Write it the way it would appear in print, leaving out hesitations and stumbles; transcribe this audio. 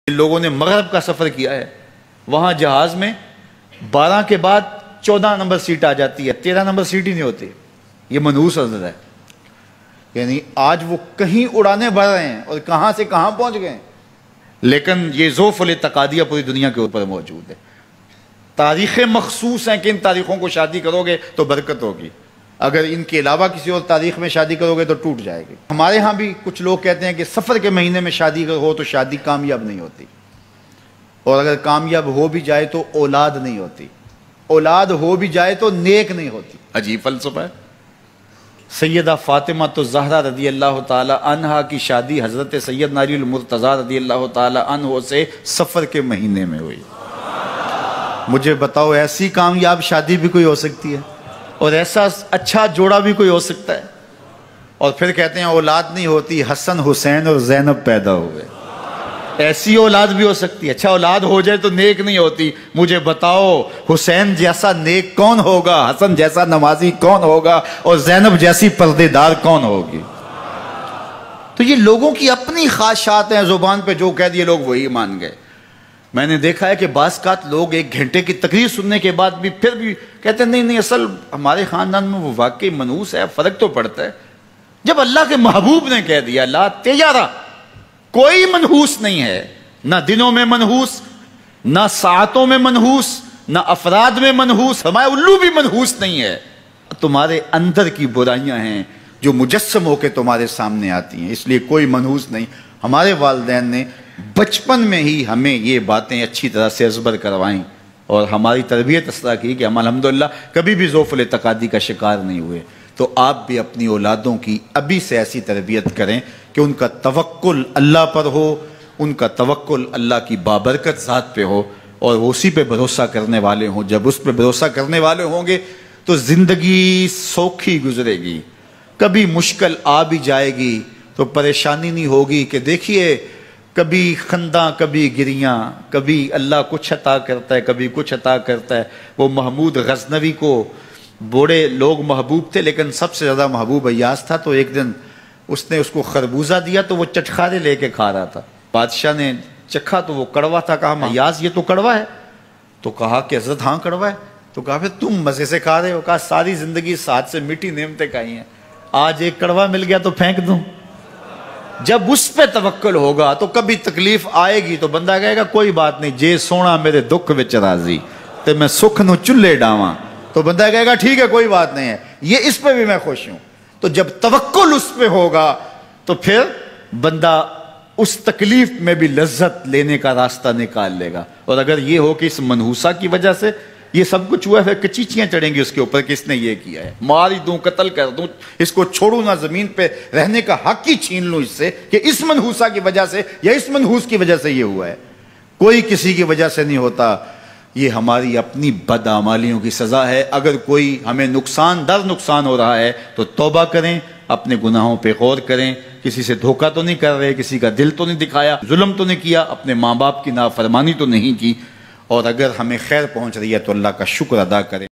لوگوں نے مغرب کا سفر کیا ہے، وہاں جہاز میں 12 کے بعد 14 نمبر سیٹ آ جاتی ہے، 13 نمبر سیٹ ہی نہیں ہوتی. یہ منحوس حضرت ہے. یعنی آج وہ کہیں اڑانے بھر رہے ہیں اور کہاں سے کہاں پہنچ گئے ہیں، لیکن یہ ذوف الاعتقادیہ پوری دنیا کے اوپر موجود ہے. تاریخیں مخصوص ہیں کہ ان تاریخوں کو شادی کرو گے تو برکت ہوگی، اگر ان کے علاوہ کسی اور تاریخ میں شادی کرو گے تو ٹوٹ جائے گی. ہمارے ہاں بھی کچھ لوگ کہتے ہیں کہ سفر کے مہینے میں شادی ہو تو شادی کامیاب نہیں ہوتی، اور اگر کامیاب ہو بھی جائے تو اولاد نہیں ہوتی، اولاد ہو بھی جائے تو نیک نہیں ہوتی. عجیب فلسفہ ہے. سیدہ فاطمہ تو زہرا رضی اللہ تعالی عنہا کی شادی حضرت سیدنا علی المرتضیٰ رضی اللہ تعالی عنہ سے سفر کے مہینے میں ہوئی. مجھے بتاؤ ایسی کامیاب شادی بھی کوئی ہو سکتی ہے، اور ایسا اچھا جوڑا بھی کوئی ہو سکتا ہے؟ اور پھر کہتے ہیں اولاد نہیں ہوتی، حسن حسین اور زینب پیدا ہوئے. ایسی اولاد بھی ہو سکتی ہے. اچھا اولاد ہو جائے تو نیک نہیں ہوتی. مجھے بتاؤ حسین جیسا نیک کون ہوگا، حسن جیسا نمازی کون ہوگا، اور زینب جیسی پردے دار کون ہوگی؟ تو یہ لوگوں کی اپنی خواہشات ہیں، زبان پہ جو کہہ دیے لوگ وہی مان گئے. میں نے دیکھا ہے کہ بعض اوقات لوگ 1 گھنٹے کی تقریر سننے کے بعد بھی پھر بھی کہتے ہیں نہیں اصل ہمارے خاندان میں وہ واقعی منحوس ہے، فرق تو پڑتا ہے. جب اللہ کے محبوب نے کہہ دیا لا تیارہ، کوئی منحوس نہیں ہے، نہ دنوں میں منحوس، نہ ساعتوں میں منحوس، نہ افراد میں منحوس، ہمارے الو بھی منحوس نہیں ہے. تمہارے اندر کی برائیاں ہیں جو مجسم ہو کے تمہارے سامنے آتی ہیں، اس لیے کوئی منحوس نہیں. ہمارے والدین نے بچپن میں ہی ہمیں یہ باتیں اچھی طرح سے ازبر کروائیں اور ہماری تربیت اس طرح کی کہ ہم الحمدللہ کبھی بھی ذوف الاعتقادی کا شکار نہیں ہوئے. تو آپ بھی اپنی اولادوں کی ابھی سے ایسی تربیت کریں کہ ان کا توکل اللہ پر ہو، ان کا توکل اللہ کی بابرکت ذات پہ ہو، اور وہ اسی پہ بھروسہ کرنے والے ہوں. جب اس پہ بھروسہ کرنے والے ہوں گے تو زندگی سوکھی گزرے گی. کبھی مشکل آ بھی جائے گی تو پریشانی نہیں ہوگی کہ دیکھیے کبھی خنداں کبھی گریاں، کبھی اللہ کچھ عطا کرتا ہے کبھی کچھ عطا کرتا ہے. وہ محمود غزنوی کو بوڑھے لوگ محبوب تھے، لیکن سب سے زیادہ محبوب ایاز تھا. تو ایک دن اس نے اس کو خربوزہ دیا تو وہ چٹخارے لے کے کھا رہا تھا. بادشاہ نے چکھا تو وہ کڑوا تھا. کہا ایاز یہ تو کڑوا ہے. تو کہا کہ حضرت ہاں کڑوا ہے. تو کہا پھر تم مزے سے کھا رہے ہو. کہا ساری زندگی ساتھ سے میٹھی نعمتیں کھائی ہیں، آج ایک کڑوا مل گیا تو پھینک دوں. جب اس پہ توکل ہوگا تو کبھی تکلیف آئے گی تو بندہ کہے گا کوئی بات نہیں، جے سونا میرے دکھ وچ راضی تے میں سکھ نو چلے ڈاواں. تو بندہ کہے گا ٹھیک ہے کوئی بات نہیں ہے، یہ اس پہ بھی میں خوش ہوں. تو جب توکل اس پہ ہوگا تو پھر بندہ اس تکلیف میں بھی لذت لینے کا راستہ نکال لے گا. اور اگر یہ ہو کہ اس منحوسہ کی وجہ سے یہ سب کچھ ہوا ہے، پھر کچیچیاں چڑھیں گی اس کے اوپر کہ اس نے یہ کیا ہے، مار ہی دوں، قتل کر دوں، اس کو چھوڑوں نہ، زمین پہ رہنے کا حق ہی چھین لوں اس سے کہ اس منحوسہ کی وجہ سے یا اس منحوس کی وجہ سے یہ ہوا ہے. کوئی کسی کی وجہ سے نہیں ہوتا. یہ ہماری اپنی بدعمالیوں کی سزا ہے. اگر کوئی ہمیں نقصان در نقصان ہو رہا ہے تو توبہ کریں، اپنے گناہوں پہ غور کریں. کسی سے دھوکہ تو نہیں کر رہے، کسی کا دل تو نہیں دکھایا، ظلم تو نہیں کیا، اپنے ماں باپ کی نافرمانی تو نہیں کی. اور اگر ہمیں خیر پہنچ رہی ہے تو اللہ کا شکر ادا کریں.